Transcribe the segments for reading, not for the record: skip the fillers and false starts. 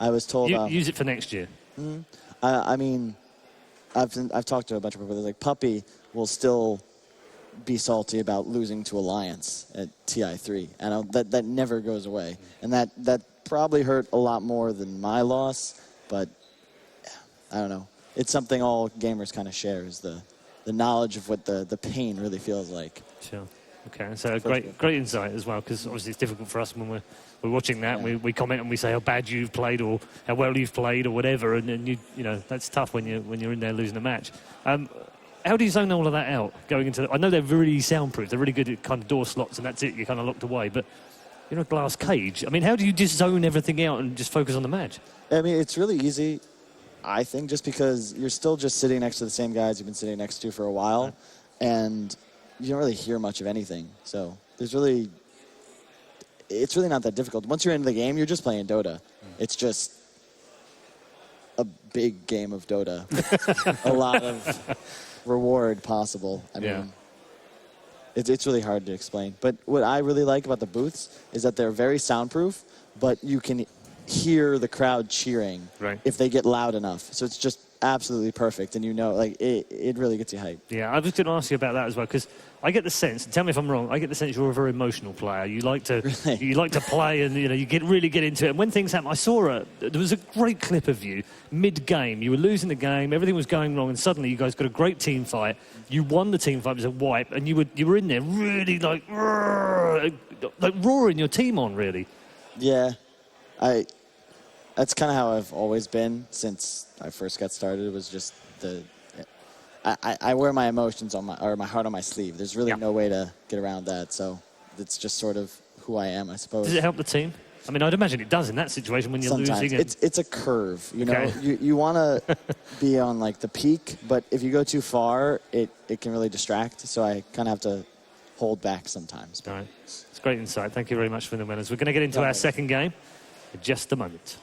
I was told... use it for next year. I mean, I've talked to a bunch of people. Like, Puppy will still be salty about losing to Alliance at TI3. And that never goes away. And that probably hurt a lot more than my loss. But, I don't know. It's something all gamers kind of share, is the knowledge of what the pain really feels like. Sure. Okay, so great insight as well, because obviously it's difficult for us when we're watching that. Yeah. We comment and we say how bad you've played or how well you've played or whatever, and you know that's tough when you're in there losing a match. How do you zone all of that out going into? I know they're really soundproof. They're really good at kind of door slots, and that's it. You're kind of locked away, but you're in a glass cage. I mean, how do you just zone everything out and just focus on the match? I mean, it's really easy, I think, just because you're still just sitting next to the same guys you've been sitting next to for a while, and you don't really hear much of anything. So it's really not that difficult. Once you're into the game, you're just playing Dota. It's just a big game of Dota. A lot of reward possible. I mean, it's really hard to explain. But what I really like about the booths is that they're very soundproof, but you can hear the crowd cheering if they get loud enough. So it's just absolutely perfect, and you know, like it really gets you hyped. Yeah, I was going to ask you about that as well, because I get the sense, tell me if I'm wrong, I get the sense you're a very emotional player. You like to play, and you know, you really get into it. And when things happen, I saw there was a great clip of you mid-game. You were losing the game, everything was going wrong, and suddenly you guys got a great team fight. You won the team fight, it was a wipe, and you were in there really like roaring your team on, really. Yeah, that's kind of how I've always been since I first got started. It was just I wear my emotions my heart on my sleeve. There's really no way to get around that. So it's just sort of who I am, I suppose. Does it help the team? I mean, I'd imagine it does in that situation when you're Sometimes. losing. It's a curve, you know. You want to be on like the peak, but if you go too far, it can really distract. So I kind of have to hold back sometimes. All right, it's great insight. Thank you very much for the winners. We're going to get into our second game in just a moment.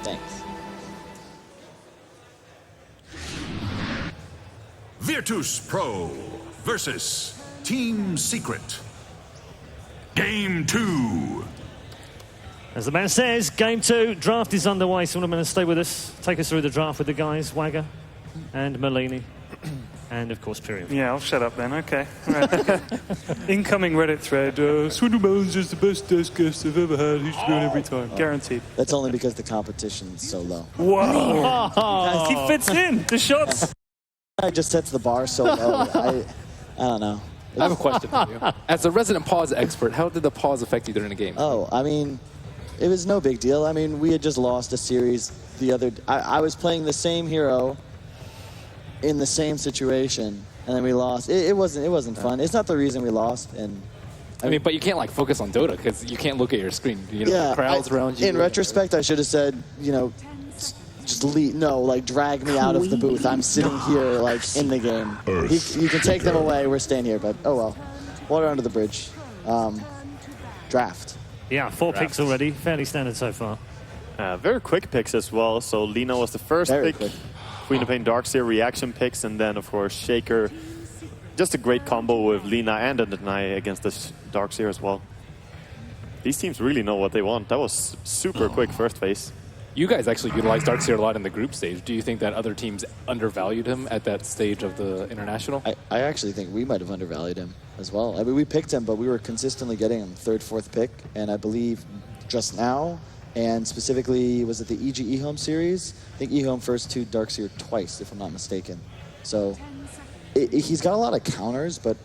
Thanks. Virtus Pro versus Team Secret. Game 2. As the man says, game 2, draft is underway. So I'm going to stay with us, take us through the draft with the guys, Wagger and Merlini. And, of course, Pyrion. Yeah, I'll shut up then. Okay. All right. Incoming Reddit thread. Swindlemelon's is the best desk guest I've ever had. He should go in every time. Guaranteed. That's only because the competition's so low. Whoa! He fits in. The shots. I just sets the bar so low. I don't know. I have a question for you. As a resident pause expert, how did the pause affect you during the game? Oh, I mean, it was no big deal. I mean, we had just lost a series the other... I was playing the same hero in the same situation, and then we lost. It wasn't fun. It's not the reason we lost. And I mean, but you can't like focus on Dota because you can't look at your screen. You know, the crowds around you. In retrospect, I should have said, you know, just leave. No, like drag me out of the booth. I'm sitting here, like in the game. You can take them away. We're staying here, but oh well. Water under the bridge. Draft. Yeah, 4 picks already. Fairly standard so far. Very quick picks as well. So Lina was the first pick. Quick. Queen of Pain Darkseer reaction picks, and then of course Shaker. Just a great combo with Lina and a deny against this Darkseer as well. These teams really know what they want. That was super quick first phase. You guys actually utilized Darkseer a lot in the group stage. Do you think that other teams undervalued him at that stage of the international? I actually think we might have undervalued him as well. I mean, we picked him, but we were consistently getting him 3rd, 4th pick, and I believe just now, and specifically, was it the EG eHome series? I think eHome first to Darkseer twice, if I'm not mistaken. So he's got a lot of counters, but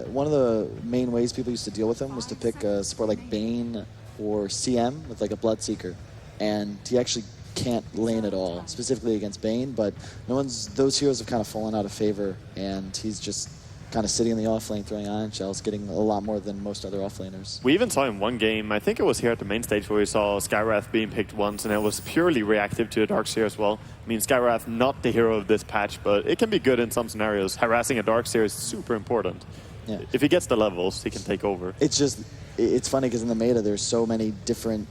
one of the main ways people used to deal with him was to pick a support like Bane or CM with like a Bloodseeker. And he actually can't lane at all, specifically against Bane, but those heroes have kind of fallen out of favor, and he's just kind of sitting in the off lane throwing ion shells, getting a lot more than most other off laners. We even saw in one game, I think it was here at the main stage, where we saw Skywrath being picked once, and it was purely reactive to a Darkseer as well. I mean, Skywrath, not the hero of this patch, but it can be good in some scenarios. Harassing a Darkseer is super important. Yeah. If he gets the levels, he can take over. It's funny because in the meta, there's so many different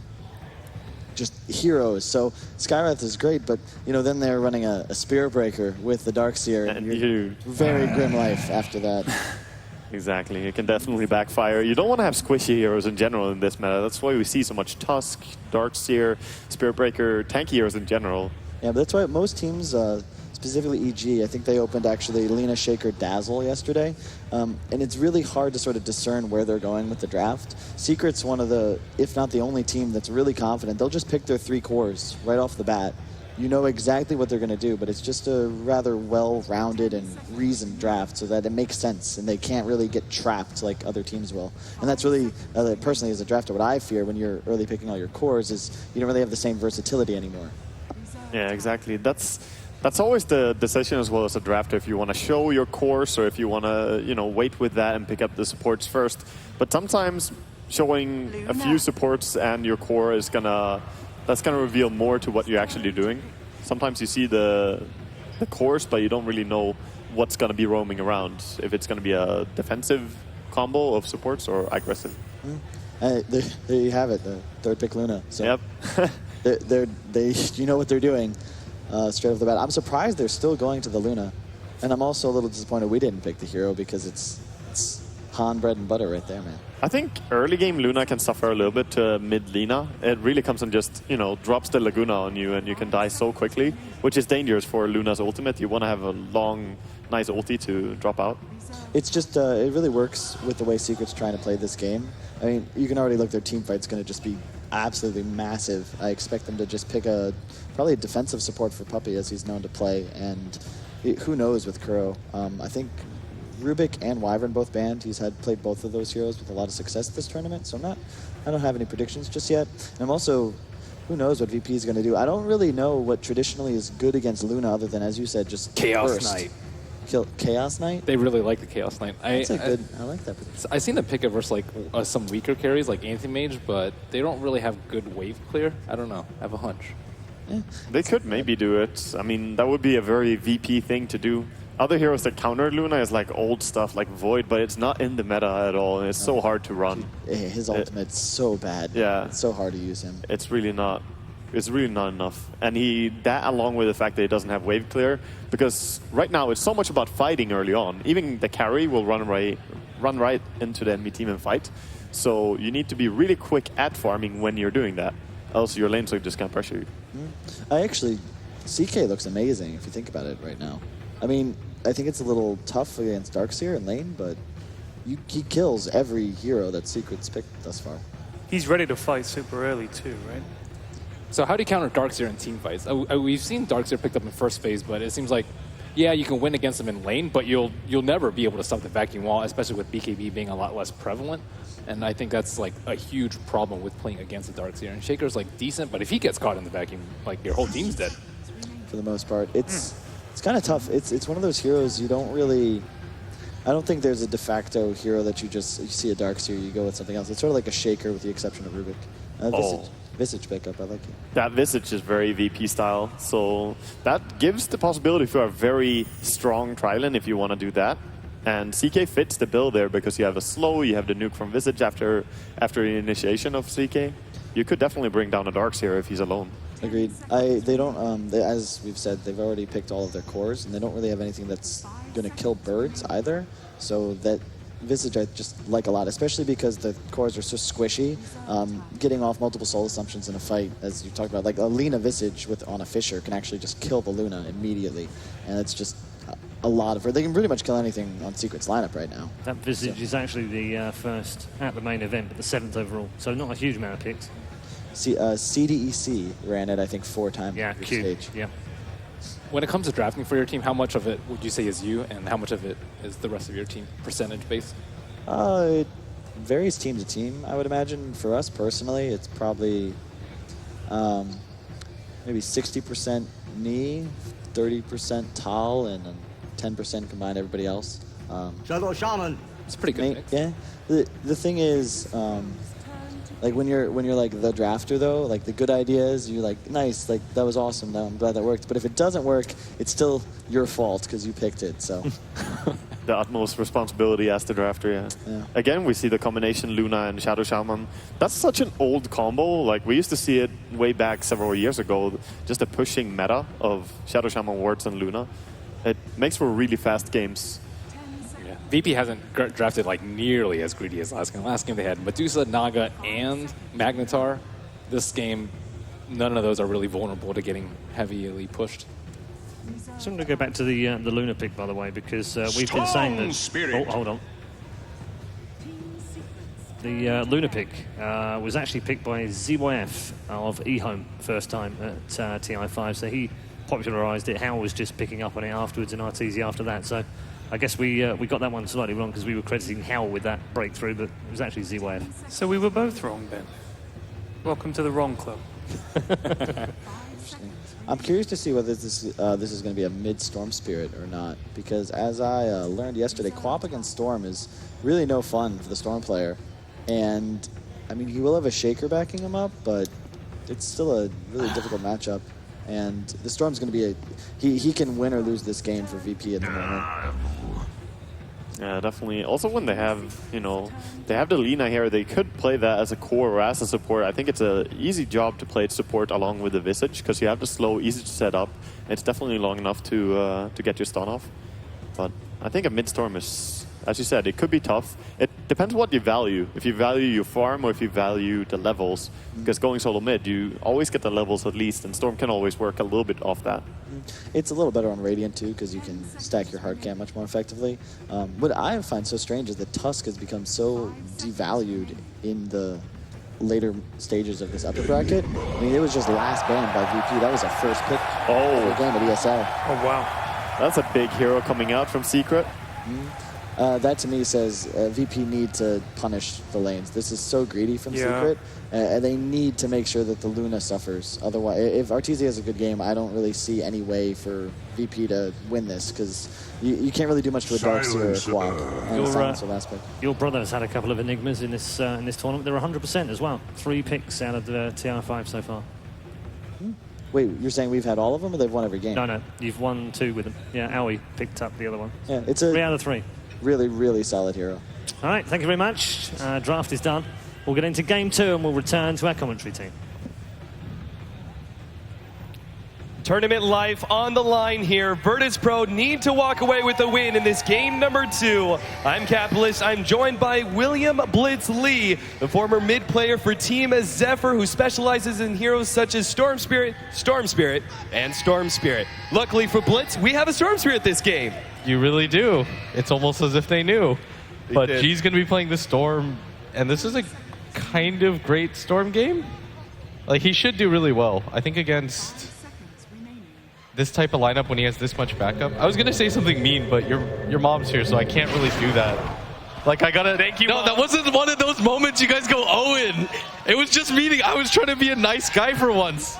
just heroes. So Skywrath is great, but you know, then they're running a Spear Breaker with the Darkseer, and you're very grim life after that. Exactly, it can definitely backfire. You don't want to have squishy heroes in general in this meta. That's why we see so much Tusk, Darkseer, Spirit Breaker, tanky heroes in general. Yeah, but that's why most teams, specifically EG, I think they opened actually Lina, Shaker, Dazzle yesterday. And it's really hard to sort of discern where they're going with the draft. Secret's one of the, if not the only team that's really confident. They'll just pick their 3 cores right off the bat. You know exactly what they're going to do, but it's just a rather well-rounded and reasoned draft so that it makes sense and they can't really get trapped like other teams will. And that's really, personally as a drafter, what I fear when you're early picking all your cores is you don't really have the same versatility anymore. Yeah, exactly. That's always the decision as well as a drafter, if you want to show your course or if you want to, wait with that and pick up the supports first. But sometimes showing a few supports and your core is that's gonna reveal more to what you're actually doing. Sometimes you see the course, but you don't really know what's gonna be roaming around. If it's gonna be a defensive combo of supports or aggressive. There you have it, the 3rd pick Luna. So Yep. you know what they're doing straight off the bat. I'm surprised they're still going to the Luna, and I'm also a little disappointed we didn't pick the hero because it's Han bread and butter right there, man. I think early game Luna can suffer a little bit to mid Lina. It really comes and just, drops the Laguna on you and you can die so quickly, which is dangerous for Luna's ultimate. You want to have a long, nice ulti to drop out. It's just, it really works with the way Secret's trying to play this game. I mean, you can already look, their team fight's going to just be absolutely massive. I expect them to just pick probably a defensive support for Puppey as he's known to play, and who knows with Kuro. I think Rubik and Wyvern both banned. He's played both of those heroes with a lot of success this tournament, so I don't have any predictions just yet. And I'm also, who knows what VP is going to do. I don't really know what traditionally is good against Luna other than, as you said, just Chaos burst. Knight. Chaos Knight? They really like the Chaos Knight. I like that prediction. I've seen them pick it versus some weaker carries like Anti-Mage, but they don't really have good wave clear. I don't know. I have a hunch. Yeah. They could maybe do it. I mean, that would be a very VP thing to do. Other heroes that counter Luna is like old stuff like Void, but it's not in the meta at all, and it's so hard to run. His ultimate's so bad. Yeah. It's so hard to use him. It's really not enough. And that along with the fact that he doesn't have wave clear, because right now it's so much about fighting early on. Even the carry will run right into the enemy team and fight. So you need to be really quick at farming when you're doing that. Else your lanes are just gonna pressure you. CK looks amazing if you think about it right now. I mean, I think it's a little tough against Darkseer in lane, but he kills every hero that Secret's picked thus far. He's ready to fight super early too, right? So how do you counter Darkseer in team fights? We've seen Darkseer picked up in first phase, but it seems like, yeah, you can win against him in lane, but you'll never be able to stop the vacuum wall, especially with BKB being a lot less prevalent. And I think that's like a huge problem with playing against the Darkseer. And Shaker's like decent, but if he gets caught in the vacuum, like your whole team's dead. For the most part, it's kind of tough. It's one of those heroes you don't really. I don't think there's a de facto hero that you see a Darkseer, you go with something else. It's sort of like a Shaker with the exception of Rubik. Visage pickup, I like it. That Visage is very VP style, so that gives the possibility for a very strong Trilin if you want to do that. And CK fits the bill there because you have a slow, you have the nuke from Visage after the initiation of CK. You could definitely bring down a Darkseer if he's alone. Agreed. They don't, as we've said, they've already picked all of their cores, and they don't really have anything that's going to kill birds either. So that Visage I just like a lot, especially because the cores are so squishy. Getting off multiple soul assumptions in a fight, as you talked about, like a Lina Visage on a Fisher can actually just kill the Luna immediately. And it's just a lot of her. They can pretty much kill anything on Secret's lineup right now. That Visage is actually the first at the main event, but the 7th overall. So not a huge amount of picks. CDEC ran it, I think, 4 times. Yeah, Q. Stage. Yeah. When it comes to drafting for your team, how much of it would you say is you, and how much of it is the rest of your team, percentage based? It varies team to team, I would imagine. For us personally, it's probably maybe 60% me, 30% Tal, and 10% combined everybody else. Shadow Shaman. It's a pretty good mix. Yeah. The thing is, like when you're like the drafter though, like the good ideas, you're like, nice, like that was awesome. I'm glad that worked. But if it doesn't work, it's still your fault because you picked it. So the utmost responsibility as the drafter. Yeah. Again, we see the combination Luna and Shadow Shaman. That's such an old combo. Like we used to see it way back several years ago. Just a pushing meta of Shadow Shaman wards and Luna. It makes for really fast games. Yeah. VP hasn't drafted like nearly as greedy as last game. Last game they had Medusa, Naga, and Magnetar. This game, none of those are really vulnerable to getting heavily pushed. So I'm going to go back to the Luna pick, by the way, because we've been saying that... Spirit. Oh, hold on. The Luna pick was actually picked by ZYF of eHome first time at TI5, so he popularised it. Hal was just picking up on it afterwards and RTZ after that, so I guess we got that one slightly wrong because we were crediting Hal with that breakthrough, but it was actually ZYF. So we were both wrong, Ben. Welcome to the wrong club. I'm curious to see whether this is going to be a mid-Storm Spirit or not, because as I learned yesterday, co-op against Storm is really no fun for the Storm player. And, I mean, he will have a Shaker backing him up, but it's still a really difficult matchup. And the Storm's going to be he can win or lose this game for VP at the moment. Yeah, definitely. Also, when they have, they have the Lina here, they could play that as a core or as a support. I think it's an easy job to play support along with the Visage, because you have the slow, easy to set up. It's definitely long enough to get your stun off. But I think a mid-storm is, as you said, it could be tough. It depends what you value. If you value your farm or if you value the levels. Because going solo mid, you always get the levels at least, and Storm can always work a little bit off that. It's a little better on Radiant too, because you can stack your hard cam much more effectively. What I find so strange is that Tusk has become so devalued in the later stages of this upper bracket. I mean, it was just last banned by VP. That was a first pick of the game at ESL. Oh, wow. That's a big hero coming out from Secret. That to me says VP need to punish the lanes. This is so greedy from Secret. They need to make sure that the Luna suffers. Otherwise, if RTZ has a good game, I don't really see any way for VP to win this, because you can't really do much to a Darkseer or a Quad and a Silencer aspect. Your brother has had a couple of enigmas in this tournament. They're 100% as well. 3 picks out of the TR5 so far. Wait, you're saying we've had all of them, or they've won every game? No, you've won 2 with them. Yeah, Aoi picked up the other one. Yeah, it's a 3 out of 3. really, really solid hero. All right, thank you very much. Draft is done. We'll get into game 2 and we'll return to our commentary team. Tournament life on the line here. Virtus Pro need to walk away with a win in this game number 2. I'm Capitalist. I'm joined by William Blitz Lee, the former mid player for Team Zephyr, who specializes in heroes such as Storm Spirit, and Storm Spirit. Luckily for Blitz, we have a Storm Spirit this game. You really do. It's almost as if they knew. But G's going to be playing the Storm, and this is a kind of great Storm game. Like, he should do really well. I think against this type of lineup when he has this much backup. I was going to say something mean, but your mom's here, so I can't really do that. Like, I got to... Thank you, No, Mom. that wasn't one of those moments you guys go, Owen. It was just meaning I was trying to be a nice guy for once.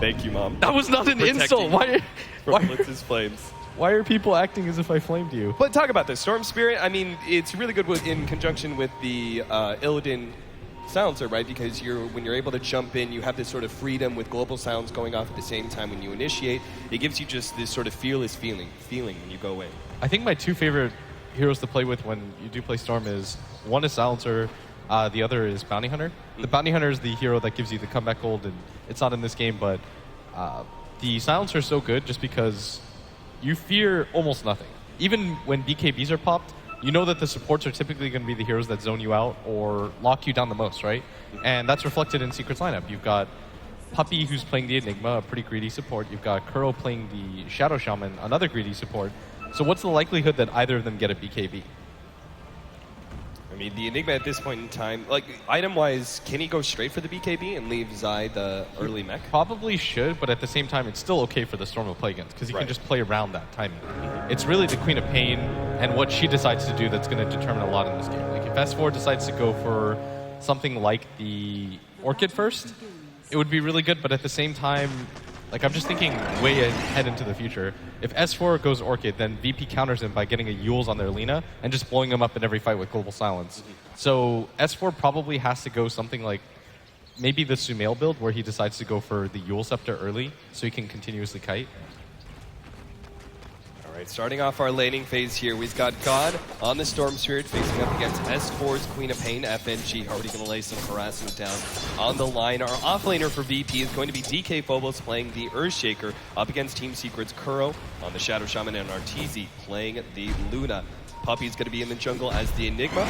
Thank you, Mom. That was not an insult. Why Blitz's flames. Why are people acting as if I flamed you? But talk about this. Storm Spirit, I mean, it's really good in conjunction with the Illidan silencer, right? Because when you're able to jump in, you have this sort of freedom with global sounds going off at the same time when you initiate. It gives you just this sort of fearless feeling when you go in. I think my 2 favorite heroes to play with when you do play Storm is, one is Silencer, the other is Bounty Hunter. The Bounty Hunter is the hero that gives you the comeback gold, and it's not in this game, but the Silencer is so good just because you fear almost nothing. Even when BKBs are popped, you know that the supports are typically going to be the heroes that zone you out or lock you down the most, right? And that's reflected in Secret's lineup. You've got Puppy, who's playing the Enigma, a pretty greedy support. You've got Kuro playing the Shadow Shaman, another greedy support. So what's the likelihood that either of them get a BKB? I mean, the Enigma at this point in time, like, item-wise, can he go straight for the BKB and leave Zai the early mech? Probably should, but at the same time, it's still okay for the Storm to play against, because he can just play around that timing. It's really the Queen of Pain and what she decides to do that's going to determine a lot in this game. Like, if S4 decides to go for something like the Orchid first, it would be really good, but at the same time, like, I'm just thinking way ahead into the future. If S4 goes Orchid, then VP counters him by getting a Yules on their Lina and just blowing him up in every fight with Global Silence. So S4 probably has to go something like maybe the Sumail build, where he decides to go for the Yule Scepter early so he can continuously kite. All right, starting off our laning phase here, we've got God on the Storm Spirit facing up against S4's Queen of Pain, FNG, already going to lay some harassment down on the line. Our offlaner for VP is going to be DK Phobos playing the Earthshaker up against Team Secret's Kuro on the Shadow Shaman, and Arteezy playing the Luna. Puppey's going to be in the jungle as the Enigma.